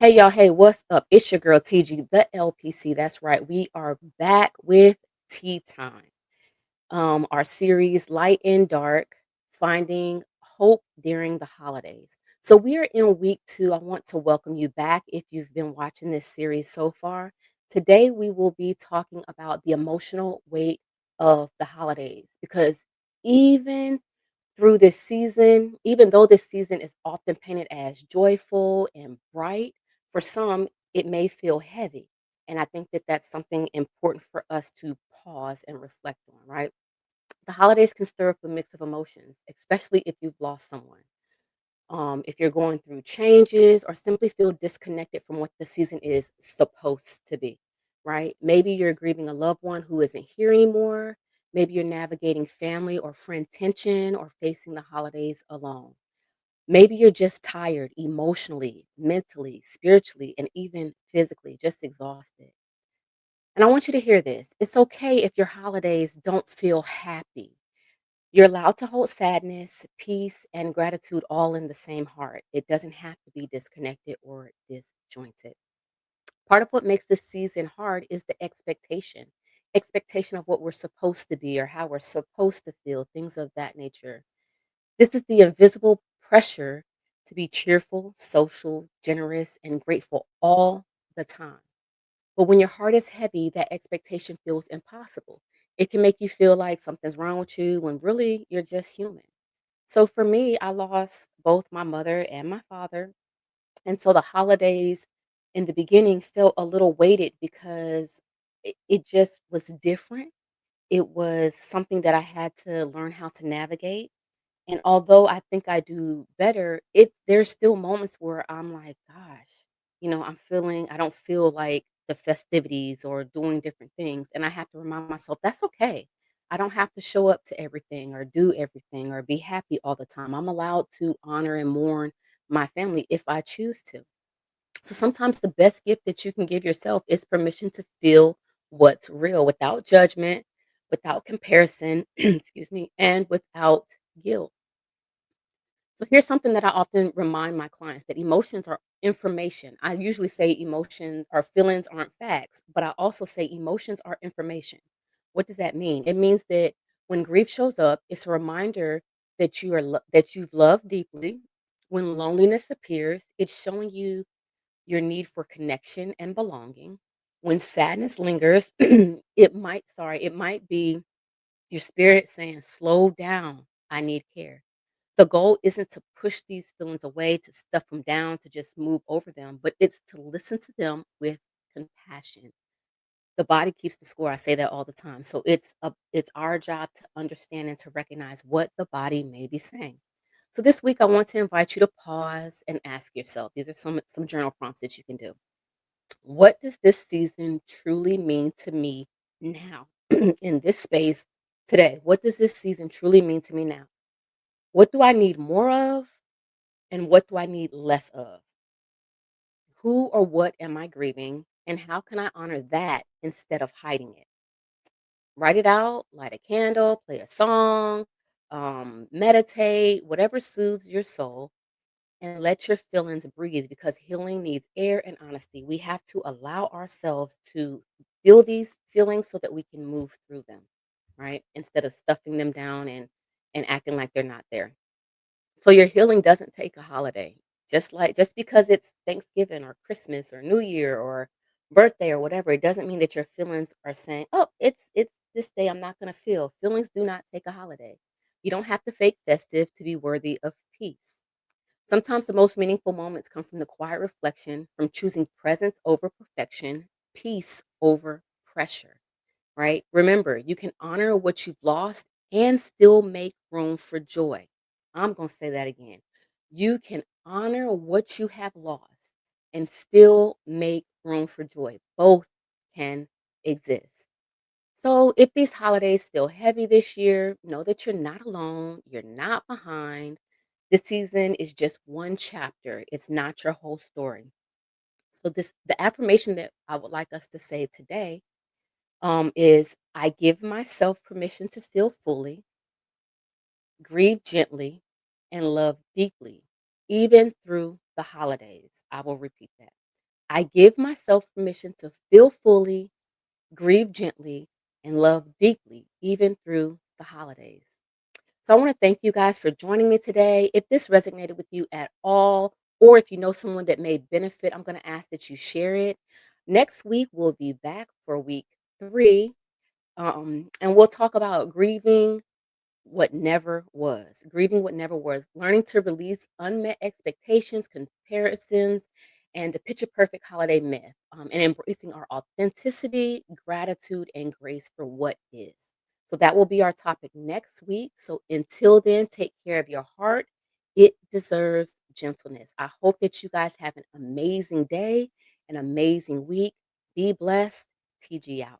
Hey y'all, hey, what's up? It's your girl TG, the LPC. That's right. We are back with Tea Time. Our series Light and Dark, Finding Hope During the Holidays. So we are in week 2. I want to welcome you back if you've been watching this series so far. Today we will be talking about the emotional weight of the holidays because even through this season, even though this season is often painted as joyful and bright, for some, it may feel heavy. And I think that that's something important for us to pause and reflect on, right? The holidays can stir up a mix of emotions, especially if you've lost someone. If you're going through changes or simply feel disconnected from what the season is supposed to be, right? Maybe you're grieving a loved one who isn't here anymore. Maybe you're navigating family or friend tension or facing the holidays alone. Maybe you're just tired emotionally, mentally, spiritually, and even physically, just exhausted. And I want you to hear this. It's okay if your holidays don't feel happy. You're allowed to hold sadness, peace, and gratitude all in the same heart. It doesn't have to be disconnected or disjointed. Part of what makes this season hard is the expectation of what we're supposed to be or how we're supposed to feel, things of that nature. This is the invisible pressure to be cheerful, social, generous, and grateful all the time. But when your heart is heavy, that expectation feels impossible. It can make you feel like something's wrong with you when really you're just human. So for me, I lost both my mother and my father. And so the holidays in the beginning felt a little weighted because it just was different. It was something that I had to learn how to navigate. And although I think I do better, there's still moments where I'm like, gosh, I don't feel like the festivities or doing different things. And I have to remind myself that's okay. I don't have to show up to everything or do everything or be happy all the time. I'm allowed to honor and mourn my family if I choose to. So sometimes the best gift that you can give yourself is permission to feel what's real without judgment, without comparison, excuse me, and without guilt. So here's something that I often remind my clients that emotions are information. I usually say emotions or feelings aren't facts, but I also say emotions are information. What does that mean? It means that when grief shows up, it's a reminder that you've loved deeply. When loneliness appears, it's showing you your need for connection and belonging. When sadness lingers, it might be your spirit saying, "Slow down. I need care." The goal isn't to push these feelings away, to stuff them down, to just move over them, but it's to listen to them with compassion. The body keeps the score. I say that all the time. So it's our job to understand and to recognize what the body may be saying. So this week I want to invite you to pause and ask yourself. These are some journal prompts that you can do. What does this season truly mean to me now in this space today? What does this season truly mean to me now? What do I need more of? And what do I need less of? Who or what am I grieving? And how can I honor that instead of hiding it? Write it out, light a candle, play a song, meditate, whatever soothes your soul, and let your feelings breathe because healing needs air and honesty. We have to allow ourselves to feel these feelings so that we can move through them, right? Instead of stuffing them down and acting like they're not there. So your healing doesn't take a holiday. Just because it's Thanksgiving or Christmas or New Year or birthday or whatever, it doesn't mean that your feelings are saying, "Oh, it's this day I'm not going to feel." Feelings do not take a holiday. You don't have to fake festive to be worthy of peace. Sometimes the most meaningful moments come from the quiet reflection, from choosing presence over perfection, peace over pressure, right? Remember, you can honor what you've lost and still make room for joy. I'm going to say that again. You can honor what you have lost and still make room for joy. Both can exist. So, if these holidays feel heavy this year, know that you're not alone. You're not behind. This season is just one chapter, it's not your whole story. So, the affirmation that I would like us to say today is I give myself permission to feel fully, grieve gently, and love deeply, even through the holidays. I will repeat that. I give myself permission to feel fully, grieve gently, and love deeply, even through the holidays. So I want to thank you guys for joining me today. If this resonated with you at all, or if you know someone that may benefit, I'm going to ask that you share it. Next week, we'll be back for week 3, and we'll talk about grieving what never was, learning to release unmet expectations, comparisons, and the picture perfect holiday myth, and embracing our authenticity, gratitude, and grace for what is. So that will be our topic next week. So until then, take care of your heart. It deserves gentleness. I hope that you guys have an amazing day, an amazing week. Be blessed. TG out.